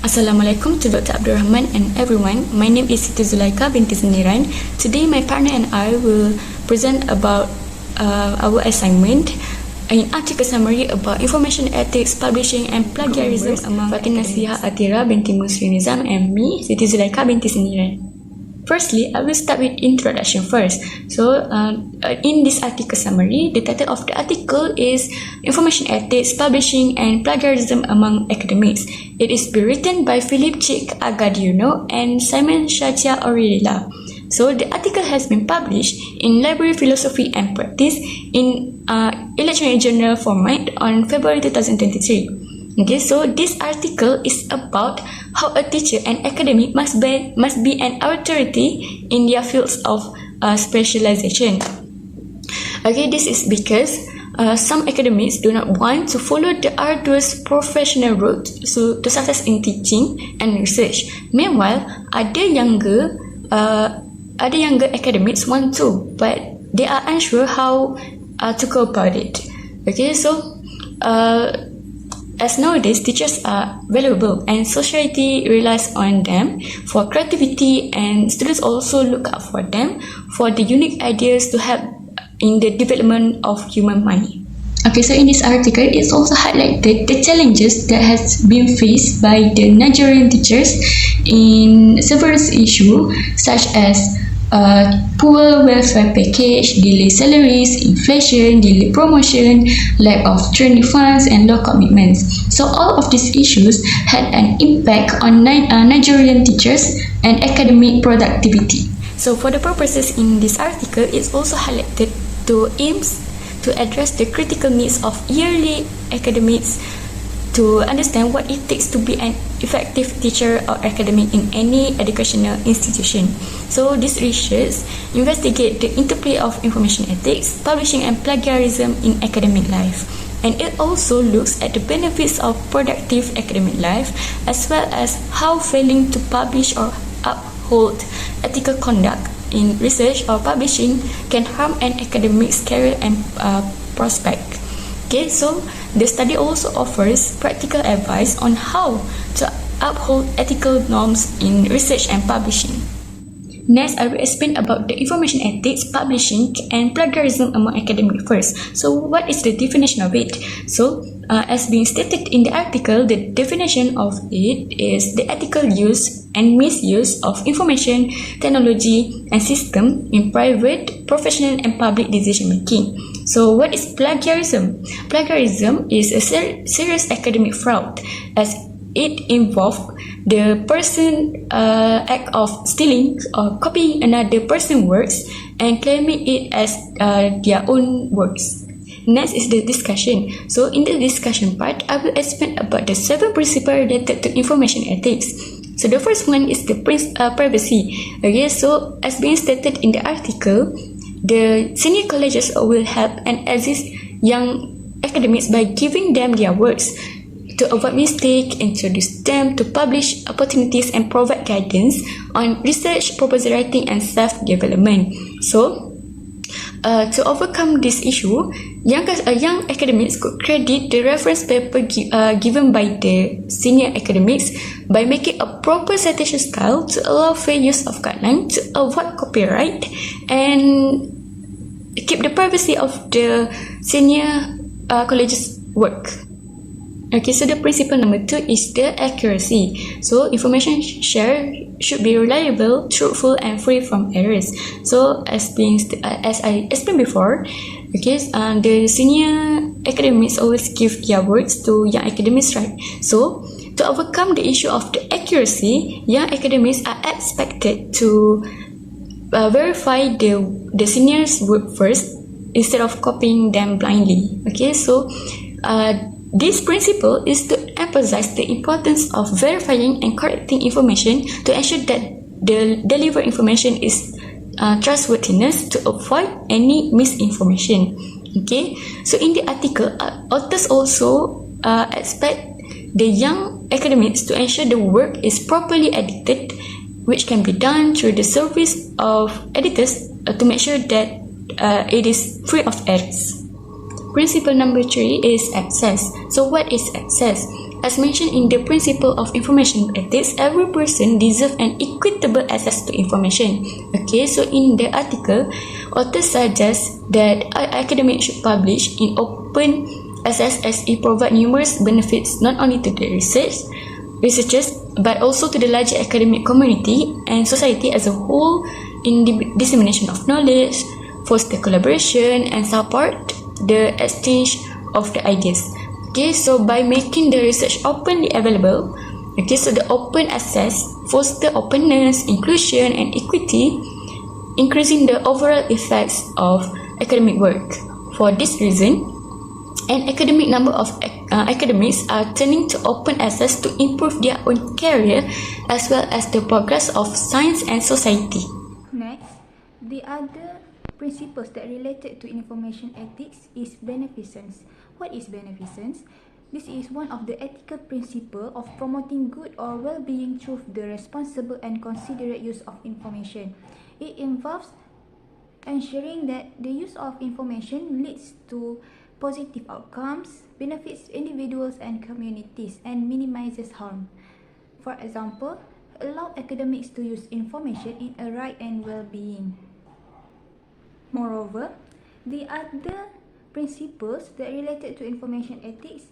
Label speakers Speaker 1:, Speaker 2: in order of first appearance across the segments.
Speaker 1: Assalamualaikum to Dr. Abdul Rahman and everyone. My name is Siti Zulaika binti Seniran. Today, my partner and I will present about our assignment, an article summary about information ethics, publishing and plagiarism among Fatin Nasiha Atira binti Musri Nizam and me, Siti Zulaika binti Seniran. Firstly, I will start with introduction first. So, in this article summary, the title of the article is Information Ethics, Publishing and Plagiarism Among Academics. It is written by Philip Chick Agadiuno and Simon Shatia Aurelila. So, the article has been published in Library Philosophy and Practice in electronic journal format on February 2023. Okay, so this article is about how a teacher and academic must be an authority in their fields of specialization. Okay, this is because some academics do not want to follow the arduous professional route to success in teaching and research. Meanwhile, other younger academics want to, but they are unsure how to go about it. Okay, so as nowadays, teachers are valuable and society relies on them for creativity, and students also look up for them for the unique ideas to help in the development of human mind. Okay, so in this article, it's also highlighted the challenges that has been faced by the Nigerian teachers in several issues such as poor welfare package, delayed salaries, inflation, delayed promotion, lack of training funds, and low commitments. So all of these issues had an impact on Nigerian teachers and academic productivity. So for the purposes in this article, it's also highlighted to aims to address the critical needs of yearly academics to understand what it takes to be an effective teacher or academic in any educational institution. So this research investigates the interplay of information ethics, publishing and plagiarism in academic life. And it also looks at the benefits of productive academic life as well as how failing to publish or uphold ethical conduct in research or publishing can harm an academic's career and prospect. Okay, so the study also offers practical advice on how to uphold ethical norms in research and publishing. Next, I will explain about the information ethics, publishing, and plagiarism among academics first. So, what is the definition of it? So, as being stated in the article, the definition of it is the ethical use and misuse of information, technology, and system in private, professional, and public decision making. So, what is plagiarism? Plagiarism is a serious academic fraud, as it involves the person act of stealing or copying another person's works and claiming it as their own works. Next is the discussion. So in the discussion part, I will explain about the 7 principles related to information ethics. So the first one is the privacy. Okay, so as being stated in the article, the senior colleges will help and assist young academics by giving them their works to avoid mistakes, introduce them to publish opportunities, and provide guidance on research, proposal writing, and self-development. So, to overcome this issue, young academics could credit the reference paper given by the senior academics by making a proper citation style to allow fair use of guidelines, to avoid copyright, and keep the privacy of the senior college's work. Okay, so the principle number 2 is the accuracy. So information shared should be reliable, truthful, and free from errors. So as I explained before, okay, the senior academics always give their words to young academics, right? So to overcome the issue of the accuracy, young academics are expected to verify the seniors' work first instead of copying them blindly. Okay, so this principle is to emphasize the importance of verifying and correcting information to ensure that the delivered information is trustworthiness to avoid any misinformation. Okay, so in the article, authors also expect the young academics to ensure the work is properly edited, which can be done through the service of editors to make sure that it is free of errors. Principle number 3 is access. So what is access? as mentioned in the principle of information ethics, every person deserves an equitable access to information. Okay, so in the article, authors suggest that academics should publish in open access as it provides numerous benefits not only to the researchers but also to the larger academic community and society as a whole in the dissemination of knowledge, foster collaboration and support the exchange of the ideas. Okay, so by making the research openly available, okay, so the open access foster openness, inclusion and equity, increasing the overall effects of academic work. For this reason, an academic number of academics are turning to open access to improve their own career as well as the progress of science and society.
Speaker 2: Next, the other principles that related to information ethics is beneficence. What is beneficence? This is one of the ethical principles of promoting good or well-being through the responsible and considerate use of information. It involves ensuring that the use of information leads to positive outcomes, benefits individuals and communities, and minimizes harm. For example, allow academics to use information in a right and well-being. Moreover, the other principles that related to information ethics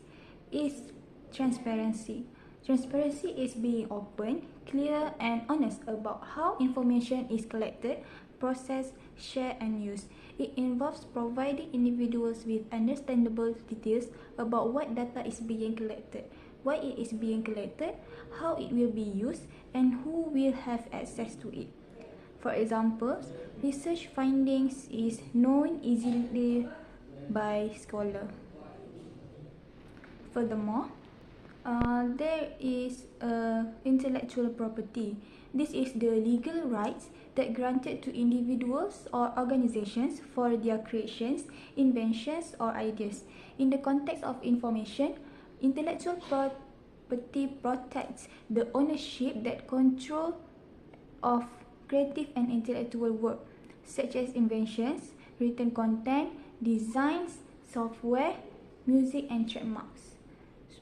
Speaker 2: is transparency. Transparency is being open, clear, and honest about how information is collected, processed, shared, and used. It involves providing individuals with understandable details about what data is being collected, why it is being collected, how it will be used, and who will have access to it. For example, research findings is known easily by scholar. Furthermore, there is intellectual property. This is the legal rights that granted to individuals or organizations for their creations, inventions, or ideas. In the context of information, intellectual property protects the ownership that control of creative and intellectual work, such as inventions, written content, designs, software, music, and trademarks.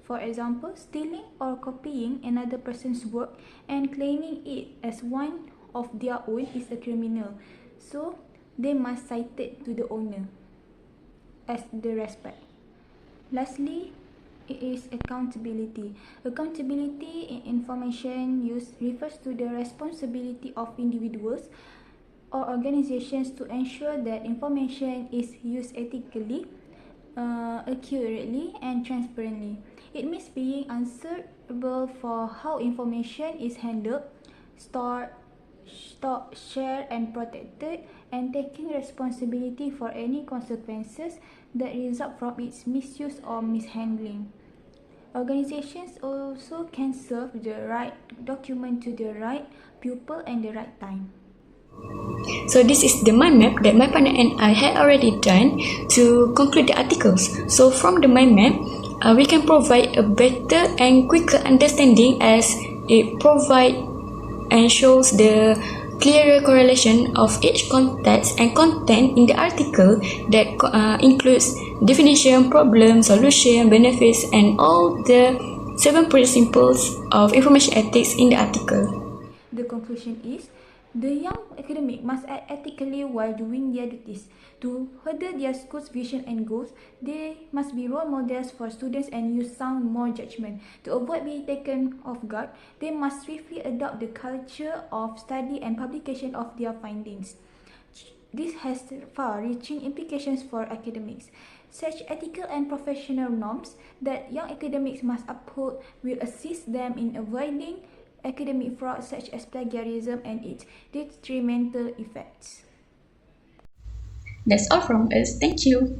Speaker 2: For example, stealing or copying another person's work and claiming it as one of their own is a criminal, so they must cite it to the owner as the respect. Lastly, it is accountability. Accountability in information use refers to the responsibility of individuals or organizations to ensure that information is used ethically, accurately, and transparently. It means being answerable for how information is handled, stored, shared, and protected, and taking responsibility for any consequences that result from its misuse or mishandling. Organizations also can serve the right document to the right pupil and the right time.
Speaker 1: So this is the mind map that my partner and I had already done to conclude the articles. So from the mind map, we can provide a better and quicker understanding as it provides and shows the clearer correlation of each context and content in the article that includes definition, problem, solution, benefits, and all the 7 principles of information ethics in the article.
Speaker 2: The conclusion is, the young academic must act ethically while doing their duties. To further their school's vision and goals, they must be role models for students and use sound moral judgment. To avoid being taken off guard, they must swiftly adopt the culture of study and publication of their findings. This has far-reaching implications for academics. Such ethical and professional norms that young academics must uphold will assist them in avoiding academic fraud such as plagiarism and its detrimental effects.
Speaker 1: That's all from us. Thank you.